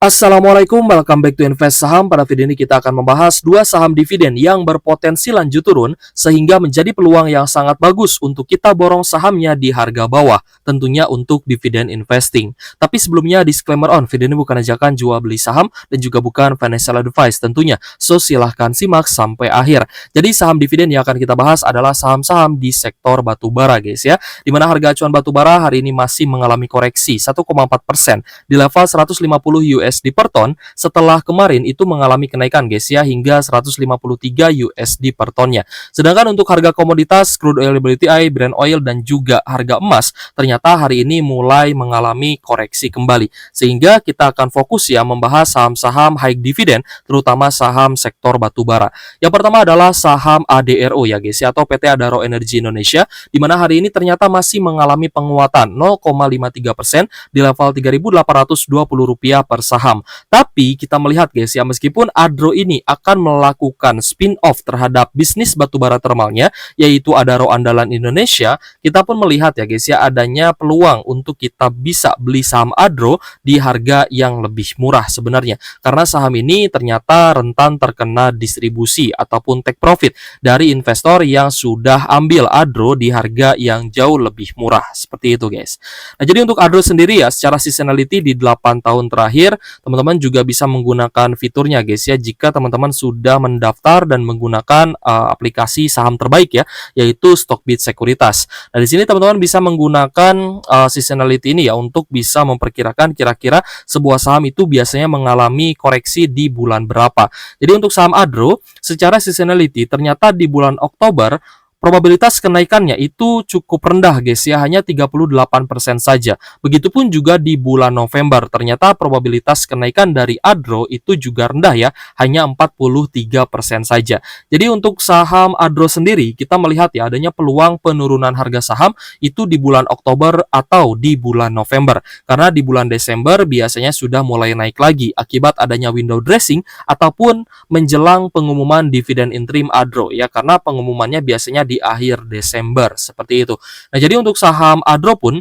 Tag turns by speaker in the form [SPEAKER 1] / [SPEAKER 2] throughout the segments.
[SPEAKER 1] Assalamualaikum, welcome back to Invest Saham. Pada video ini kita akan membahas dua saham dividen yang berpotensi lanjut turun sehingga menjadi peluang yang sangat bagus untuk kita borong sahamnya di harga bawah, tentunya untuk dividen investing. Tapi sebelumnya disclaimer video ini bukan ajakan jual beli saham dan juga bukan financial advice tentunya. So silahkan simak sampai akhir. Jadi saham dividen yang akan kita bahas adalah saham-saham di sektor batubara guys ya. Di mana harga acuan batubara hari ini masih mengalami koreksi 1,4% di level 150 USD per ton setelah kemarin itu mengalami kenaikan guys ya hingga 153 USD per tonnya. Sedangkan untuk harga komoditas crude oil WTI, Brent oil dan juga harga emas ternyata hari ini mulai mengalami koreksi kembali. Sehingga kita akan fokus ya membahas saham-saham high dividend terutama saham sektor batubara. Yang pertama adalah saham ADRO ya guys ya atau PT Adaro Energi Indonesia di mana hari ini ternyata masih mengalami penguatan 0,53% di level Rp3.820 per saham. Tapi kita melihat guys ya, meskipun Adro ini akan melakukan spin-off terhadap bisnis batubara termalnya, yaitu Adaro Andalan Indonesia, kita pun melihat ya guys ya, adanya peluang untuk kita bisa beli saham Adro di harga yang lebih murah sebenarnya. Karena saham ini ternyata rentan terkena distribusi ataupun take profit dari investor yang sudah ambil Adro di harga yang jauh lebih murah. Seperti itu guys. Nah, jadi untuk Adro sendiri ya, secara seasonality di 8 tahun terakhir, teman-teman juga bisa menggunakan fiturnya guys ya jika teman-teman sudah mendaftar dan menggunakan aplikasi saham terbaik ya, yaitu Stockbit Sekuritas. Nah, di sini teman-teman bisa menggunakan seasonality ini ya untuk bisa memperkirakan kira-kira sebuah saham itu biasanya mengalami koreksi di bulan berapa. Jadi untuk saham Adro secara seasonality ternyata di bulan Oktober probabilitas kenaikannya itu cukup rendah guys ya, hanya 38% saja. Begitupun juga di bulan November, ternyata probabilitas kenaikan dari Adro itu juga rendah ya, hanya 43% saja. Jadi untuk saham Adro sendiri, kita melihat ya adanya peluang penurunan harga saham itu di bulan Oktober atau di bulan November. Karena di bulan Desember biasanya sudah mulai naik lagi akibat adanya window dressing ataupun menjelang pengumuman dividen interim Adro ya, karena pengumumannya biasanya di akhir Desember seperti itu. Nah, jadi untuk saham Adro pun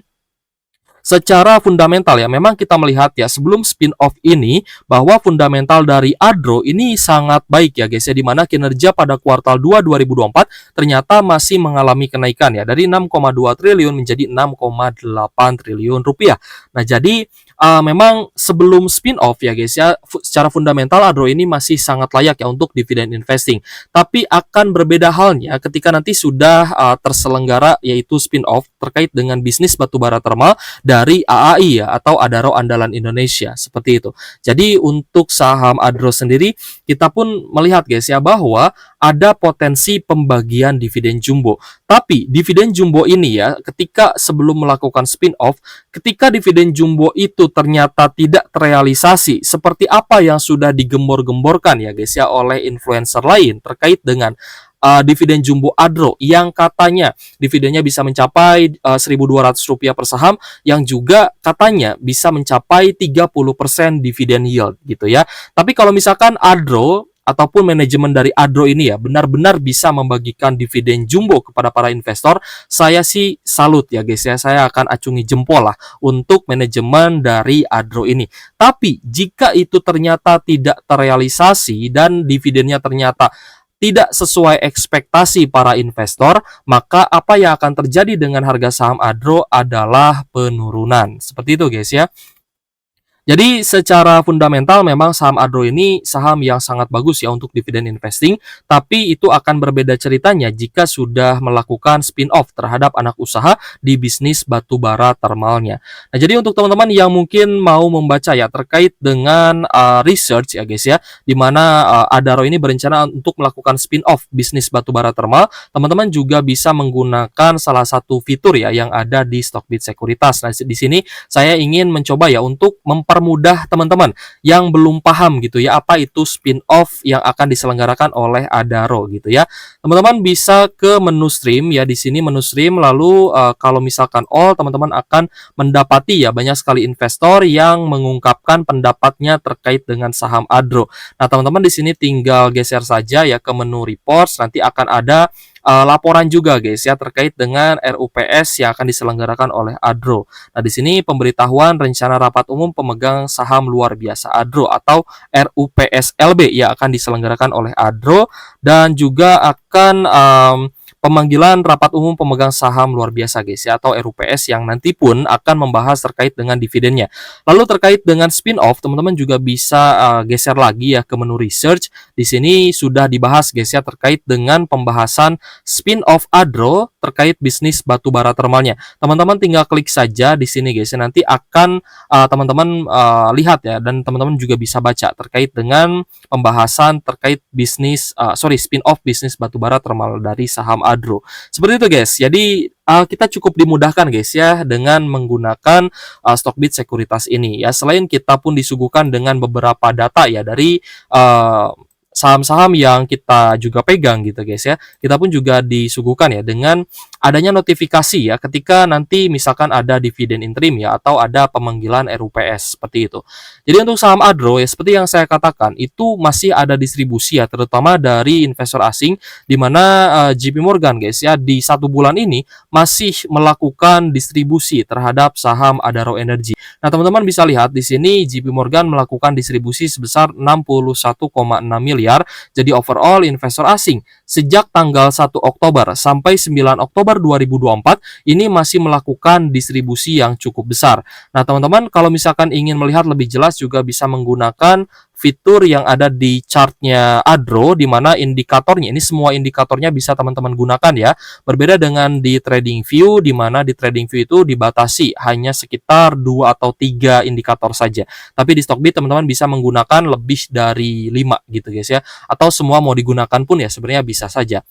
[SPEAKER 1] secara fundamental ya memang kita melihat ya sebelum spin-off ini bahwa fundamental dari Adro ini sangat baik ya guys ya, dimana kinerja pada kuartal 2 2024 ternyata masih mengalami kenaikan ya dari 6,2 triliun menjadi 6,8 triliun rupiah. Nah, jadi memang sebelum spin-off ya guys ya, secara fundamental Adro ini masih sangat layak ya untuk dividen investing. Tapi akan berbeda halnya ketika nanti sudah terselenggara yaitu spin-off terkait dengan bisnis batubara termal dari AAI ya atau Adaro Andalan Indonesia seperti itu. Jadi untuk saham Adro sendiri kita pun melihat guys ya bahwa ada potensi pembagian dividen jumbo. Tapi dividen jumbo ini ya ketika sebelum melakukan spin-off, ketika dividen jumbo itu ternyata tidak terrealisasi seperti apa yang sudah digembor-gemborkan ya guys ya oleh influencer lain terkait dengan dividen jumbo Adro yang katanya dividennya bisa mencapai Rp1.200 per saham, yang juga katanya bisa mencapai 30% dividen yield gitu ya. Tapi kalau misalkan Adro ataupun manajemen dari Adro ini ya benar-benar bisa membagikan dividen jumbo kepada para investor, saya sih salut ya guys ya, saya akan acungi jempol lah untuk manajemen dari Adro ini. Tapi jika itu ternyata tidak terrealisasi dan dividennya ternyata tidak sesuai ekspektasi para investor, maka apa yang akan terjadi dengan harga saham Adro adalah penurunan. Seperti itu guys ya. Jadi secara fundamental memang saham Adro ini saham yang sangat bagus ya untuk dividen investing, tapi itu akan berbeda ceritanya jika sudah melakukan spin-off terhadap anak usaha di bisnis batubara termalnya. Nah, jadi untuk teman-teman yang mungkin mau membaca ya terkait dengan research ya guys ya, di mana Adaro ini berencana untuk melakukan spin-off bisnis batubara termal, teman-teman juga bisa menggunakan salah satu fitur ya yang ada di Stockbit Sekuritas. Nah, di sini saya ingin mencoba ya untuk mempermudah teman-teman yang belum paham gitu ya apa itu spin-off yang akan diselenggarakan oleh Adaro gitu ya. Teman-teman bisa ke menu stream ya, di sini menu stream, lalu kalau misalkan all, teman-teman akan mendapati ya banyak sekali investor yang mengungkapkan pendapatnya terkait dengan saham Adro. Nah, teman-teman di sini tinggal geser saja ya ke menu reports, nanti akan ada laporan juga guys ya terkait dengan RUPS yang akan diselenggarakan oleh ADRO. Nah, di sini pemberitahuan rencana rapat umum pemegang saham luar biasa ADRO atau RUPSLB yang akan diselenggarakan oleh ADRO, dan juga akan pemanggilan rapat umum pemegang saham luar biasa guys ya atau RUPS yang nanti pun akan membahas terkait dengan dividennya. Lalu terkait dengan spin-off, teman-teman juga bisa geser lagi ya ke menu research. Di sini sudah dibahas guys ya terkait dengan pembahasan spin-off ADRO terkait bisnis batubara thermalnya. Teman-teman tinggal klik saja di sini guys ya, nanti akan teman-teman lihat ya, dan teman-teman juga bisa baca terkait dengan pembahasan terkait bisnis spin-off bisnis batubara thermal dari saham ADRO. Seperti itu guys. Jadi kita cukup dimudahkan guys ya dengan menggunakan Stockbit sekuritas ini ya. Selain kita pun disuguhkan dengan beberapa data ya dari saham-saham yang kita juga pegang gitu guys ya. Kita pun juga disuguhkan ya dengan adanya notifikasi ya ketika nanti misalkan ada dividen interim ya atau ada pemanggilan RUPS seperti itu. Jadi untuk saham ADRO ya seperti yang saya katakan itu masih ada distribusi ya terutama dari investor asing, di mana JP Morgan guys ya di 1 bulan ini masih melakukan distribusi terhadap saham Adaro Energy. Nah, teman-teman bisa lihat di sini JP Morgan melakukan distribusi sebesar 61,6 miliar. Jadi overall investor asing sejak tanggal 1 Oktober sampai 9 Oktober 2024 ini masih melakukan distribusi yang cukup besar. Nah, teman-teman kalau misalkan ingin melihat lebih jelas juga bisa menggunakan fitur yang ada di chartnya ADRO, di mana indikatornya ini semua indikatornya bisa teman-teman gunakan ya. Berbeda dengan di TradingView, di mana di TradingView itu dibatasi hanya sekitar 2 atau 3 indikator saja. Tapi di Stockbit teman-teman bisa menggunakan lebih dari 5 gitu guys ya. Atau semua mau digunakan pun ya sebenarnya bisa saja.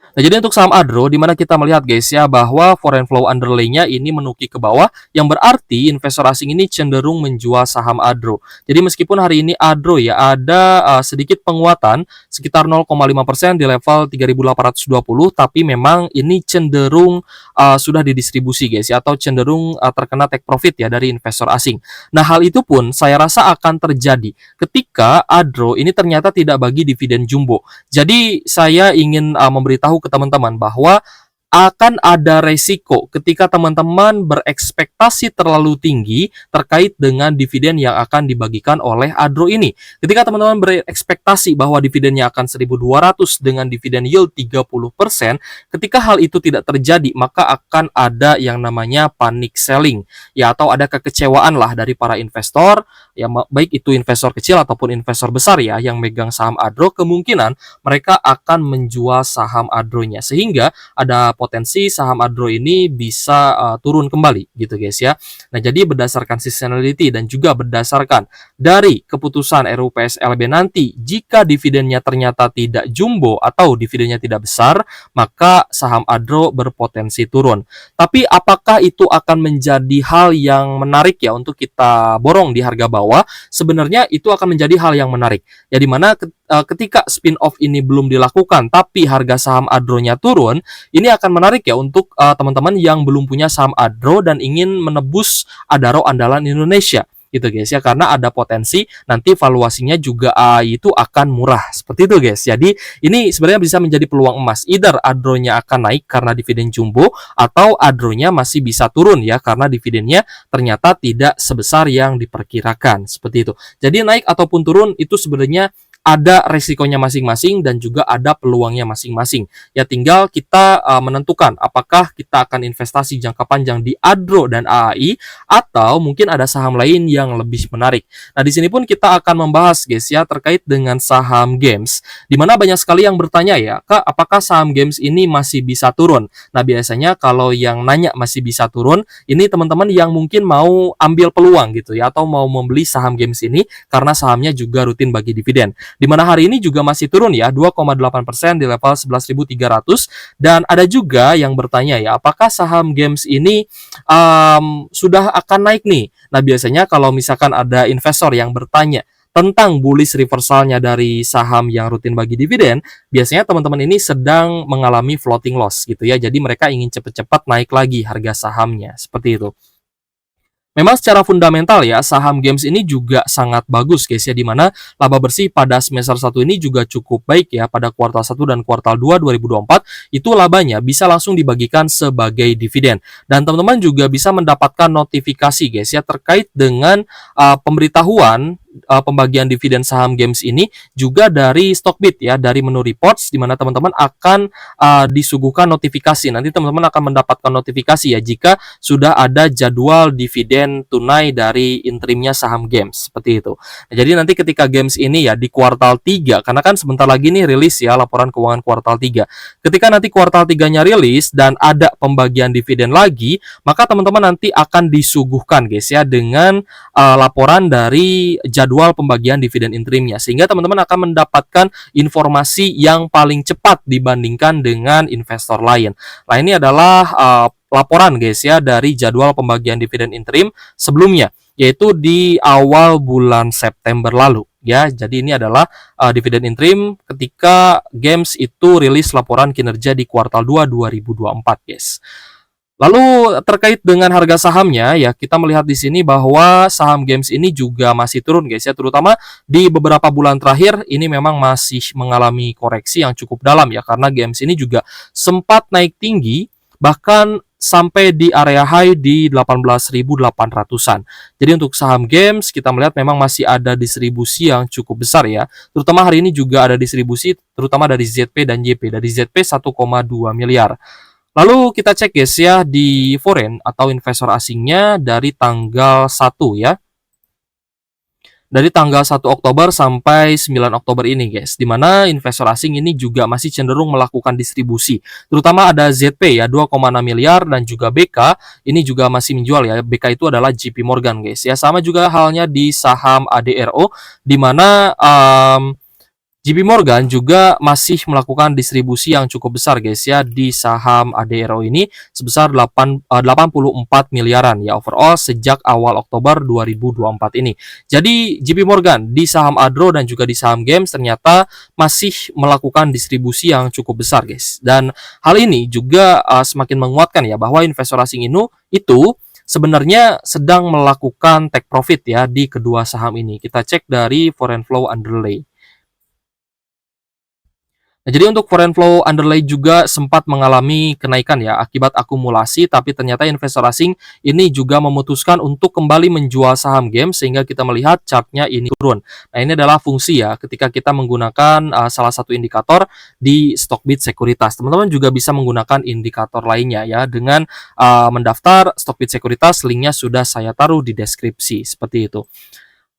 [SPEAKER 1] Nah, jadi untuk saham ADRO di mana kita melihat guys ya bahwa foreign flow underlay-nya ini menukik ke bawah, yang berarti investor asing ini cenderung menjual saham ADRO. Jadi meskipun hari ini ADRO ya ada sedikit penguatan sekitar 0,5% di level 3.820, tapi memang ini cenderung sudah didistribusi guys ya atau cenderung terkena take profit ya dari investor asing. Nah, hal itu pun saya rasa akan terjadi ketika ADRO ini ternyata tidak bagi dividen jumbo. Jadi saya ingin memberitahu ke teman-teman bahwa akan ada resiko ketika teman-teman berekspektasi terlalu tinggi terkait dengan dividen yang akan dibagikan oleh ADRO ini. Ketika teman-teman berekspektasi bahwa dividennya akan 1.200 dengan dividen yield 30%, ketika hal itu tidak terjadi, maka akan ada yang namanya panic selling ya, atau ada kekecewaan lah dari para investor ya, baik itu investor kecil ataupun investor besar ya yang megang saham ADRO, kemungkinan mereka akan menjual saham ADRO-nya sehingga ada potensi saham ADRO ini bisa turun kembali gitu guys ya. Nah, jadi berdasarkan seasonality dan juga berdasarkan dari keputusan RUPSLB nanti, jika dividennya ternyata tidak jumbo atau dividennya tidak besar, maka saham ADRO berpotensi turun. Tapi apakah itu akan menjadi hal yang menarik ya untuk kita borong di harga bawah? Sebenarnya itu akan menjadi hal yang menarik. Ya, dimana ketika spin-off ini belum dilakukan tapi harga saham ADRO-nya turun, ini akan menarik ya untuk teman-teman yang belum punya saham ADRO dan ingin menebus ADARO andalan Indonesia gitu guys ya, karena ada potensi nanti valuasinya juga itu akan murah seperti itu guys. Jadi ini sebenarnya bisa menjadi peluang emas, either ADRO-nya akan naik karena dividen jumbo atau ADRO-nya masih bisa turun ya karena dividennya ternyata tidak sebesar yang diperkirakan seperti itu. Jadi naik ataupun turun itu sebenarnya ada resikonya masing-masing dan juga ada peluangnya masing-masing. Ya tinggal kita menentukan apakah kita akan investasi jangka panjang di ADRO dan AAI atau mungkin ada saham lain yang lebih menarik. Nah, di sini pun kita akan membahas guys ya terkait dengan saham games, di mana banyak sekali yang bertanya ya, Kak, apakah saham games ini masih bisa turun? Nah, biasanya kalau yang nanya masih bisa turun, ini teman-teman yang mungkin mau ambil peluang gitu ya atau mau membeli saham games ini karena sahamnya juga rutin bagi dividen. Di mana hari ini juga masih turun ya 2,8% di level 11.300, dan ada juga yang bertanya ya apakah saham games ini sudah akan naik nih. Nah, biasanya kalau misalkan ada investor yang bertanya tentang bullish reversalnya dari saham yang rutin bagi dividen, biasanya teman-teman ini sedang mengalami floating loss gitu ya. Jadi mereka ingin cepat-cepat naik lagi harga sahamnya seperti itu. Memang secara fundamental ya, saham games ini juga sangat bagus guys ya, di mana laba bersih pada semester 1 ini juga cukup baik ya, pada kuartal 1 dan kuartal 2 2024 itu labanya bisa langsung dibagikan sebagai dividen. Dan teman-teman juga bisa mendapatkan notifikasi guys ya terkait dengan pemberitahuan pembagian dividen saham games ini juga dari Stockbit ya, dari menu reports, di mana teman-teman akan disuguhkan notifikasi. Nanti teman-teman akan mendapatkan notifikasi ya jika sudah ada jadwal dividen tunai dari interimnya saham games, seperti itu. Nah, jadi nanti ketika games ini ya di kuartal 3, karena kan sebentar lagi nih rilis ya laporan keuangan kuartal 3. Ketika nanti kuartal 3-nya rilis dan ada pembagian dividen lagi, maka teman-teman nanti akan disuguhkan guys ya dengan laporan dari jadwal pembagian dividen interimnya, sehingga teman-teman akan mendapatkan informasi yang paling cepat dibandingkan dengan investor lain. Nah, ini adalah laporan guys ya dari jadwal pembagian dividen interim sebelumnya, yaitu di awal bulan September lalu ya. Jadi ini adalah dividen interim ketika games itu rilis laporan kinerja di kuartal 2 2024 guys. Lalu terkait dengan harga sahamnya ya, kita melihat di sini bahwa saham games ini juga masih turun guys ya, terutama di beberapa bulan terakhir ini memang masih mengalami koreksi yang cukup dalam ya, karena games ini juga sempat naik tinggi bahkan sampai di area high di 18.800-an. Jadi untuk saham games kita melihat memang masih ada distribusi yang cukup besar ya. Terutama hari ini juga ada distribusi terutama dari ZP dan YP. Dari ZP 1,2 miliar. Lalu kita cek guys ya di foreign atau investor asingnya dari tanggal 1 ya. Dari tanggal 1 Oktober sampai 9 Oktober ini guys, di mana investor asing ini juga masih cenderung melakukan distribusi. Terutama ada ZP ya 2,6 miliar dan juga BK ini juga masih menjual ya. BK itu adalah JP Morgan guys ya. Sama juga halnya di saham ADRO di mana JP Morgan juga masih melakukan distribusi yang cukup besar guys ya di saham ADRO ini sebesar 84 miliaran ya overall sejak awal Oktober 2024 ini. Jadi JP Morgan di saham ADRO dan juga di saham games ternyata masih melakukan distribusi yang cukup besar guys. Dan hal ini juga semakin menguatkan ya bahwa investor asing itu sebenarnya sedang melakukan take profit ya di kedua saham ini. Kita cek dari foreign flow underlay. Nah, jadi untuk foreign flow underlay juga sempat mengalami kenaikan ya akibat akumulasi, tapi ternyata investor asing ini juga memutuskan untuk kembali menjual saham game sehingga kita melihat chartnya ini turun. Nah, ini adalah fungsi ya ketika kita menggunakan salah satu indikator di Stockbit Sekuritas. Teman-teman juga bisa menggunakan indikator lainnya ya dengan mendaftar Stockbit Sekuritas, linknya sudah saya taruh di deskripsi seperti itu.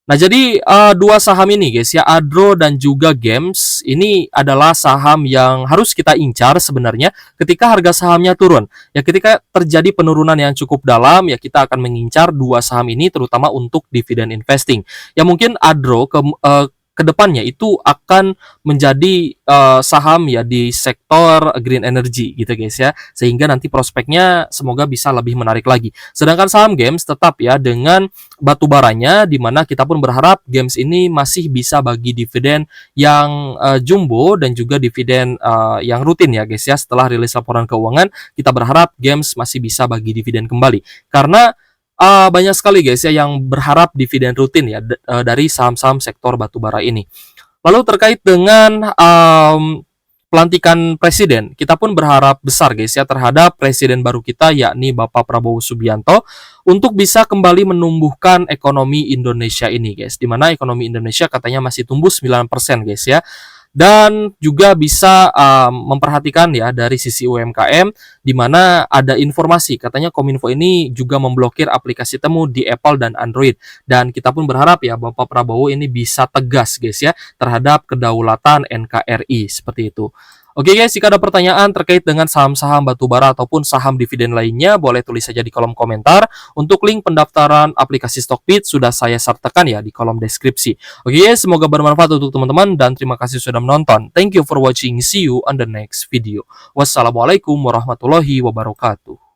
[SPEAKER 1] Nah, jadi dua saham ini guys ya, ADRO dan juga games, ini adalah saham yang harus kita incar sebenarnya ketika harga sahamnya turun. Ya, ketika terjadi penurunan yang cukup dalam, ya kita akan mengincar dua saham ini terutama untuk dividen investing. Ya mungkin ADRO kedepannya itu akan menjadi saham ya di sektor green energy gitu guys ya, sehingga nanti prospeknya semoga bisa lebih menarik lagi. Sedangkan saham games tetap ya dengan batu baranya, di mana kita pun berharap games ini masih bisa bagi dividen yang jumbo dan juga dividen yang rutin ya guys ya. Setelah rilis laporan keuangan, kita berharap games masih bisa bagi dividen kembali, karena banyak sekali guys ya yang berharap dividen rutin ya dari saham-saham sektor batubara ini. Lalu terkait dengan pelantikan presiden, kita pun berharap besar guys ya terhadap presiden baru kita, yakni Bapak Prabowo Subianto, untuk bisa kembali menumbuhkan ekonomi Indonesia ini guys, dimana ekonomi Indonesia katanya masih tumbuh 9% guys ya. Dan juga bisa memperhatikan ya dari sisi UMKM, di mana ada informasi katanya Kominfo ini juga memblokir aplikasi temu di Apple dan Android, dan kita pun berharap ya Bapak Prabowo ini bisa tegas guys ya terhadap kedaulatan NKRI seperti itu. Oke guys, jika ada pertanyaan terkait dengan saham-saham batubara ataupun saham dividen lainnya, boleh tulis saja di kolom komentar. Untuk link pendaftaran aplikasi Stockbit sudah saya sertakan ya di kolom deskripsi. Oke guys, semoga bermanfaat untuk teman-teman dan terima kasih sudah menonton. Thank you for watching. See you on the next video. Wassalamualaikum warahmatullahi wabarakatuh.